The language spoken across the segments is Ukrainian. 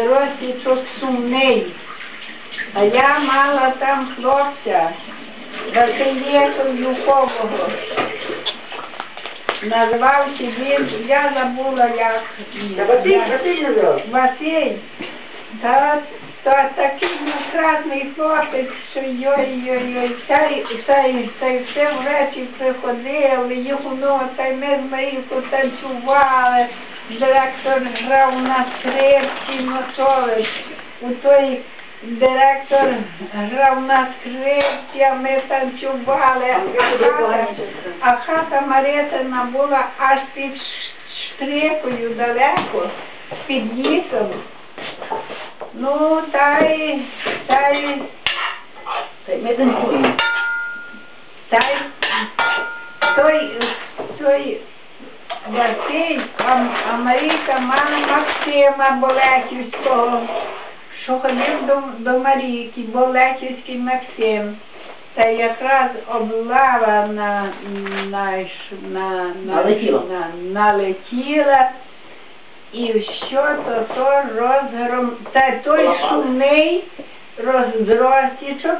Ростічок сумний, а я мала там хлопця, Василєка Юхового. Називався він, я забула як. Василь називав? Василь. Та такий прекрасний хлопець, що йой-йой-йой, та й все ввечері приходили, та й ми з Марійкою танцювали, директор грав на скрипці, носович, у той директор грав на скрипці, а ми танцювали, а хата Маритина була аж під Штрикою далеко, під лісом. Ну, та й той Василь, а Марійка мала Максима Болехівського, що ходив до Марійки, Болехівський Максим. Та якраз облава налетіла. І що то розгром... Та той шумний Ростічок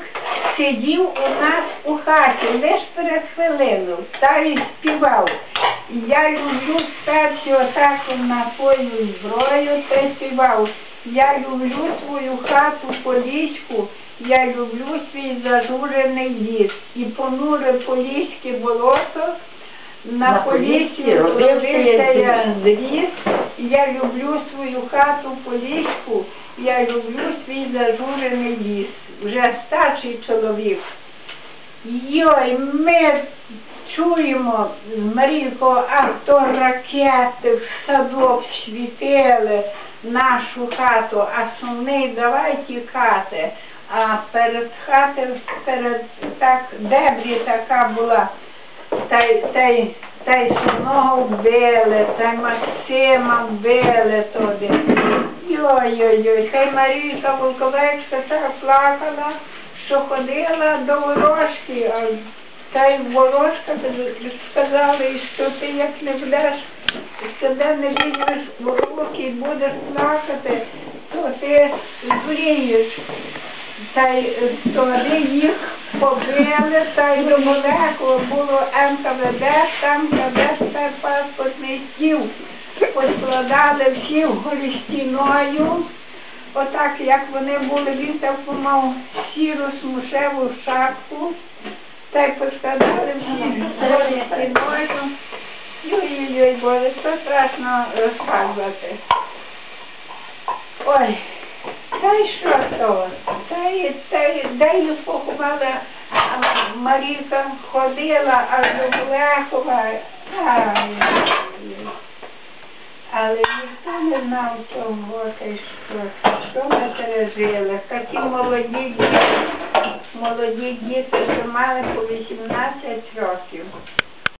сидів у нас у хаті, лиш перед хвилину, та й співав. Я люблю спершу отаку на твою зброю, та й співав. Я люблю твою хату поліську, я люблю свій зажурений ліс. І понуре поліське болото, на полісі робився я зріс. Я люблю свою хату поліську, я люблю свій зажурений ліс. Вже старший чоловік. Йой, ми чуємо з Марійкою, а то ракети в садок світили нашу хату, а сумний давай тікати. А перед хатою, дебрі така була, та й сумного вбили, та й Максима вбили туди. Йой-йой-йой, та й Марійка Волковецька так плакала, що ходила до Ворожки, та й Ворожка сказали, що ти як не будеш, себе не візьмеш в руки і будеш плакати, то ти згорієш. Та й тоді їх побили, та й далеко було НКВД, там кадастр паспортний стіл. Поскладали всі вгорі стіною, отак як вони були, він таку мав сіру смушеву шапку, та й поскладали всі вгорі стіною. Ой-ой-ой, Боже, це страшно розказувати. Ой. Та й що то? Де їх поховала, Марійка ходила аж до Блехова. Але ніхто не знав того, що ми пережили. Такі молоді діти, що мали по 18 років.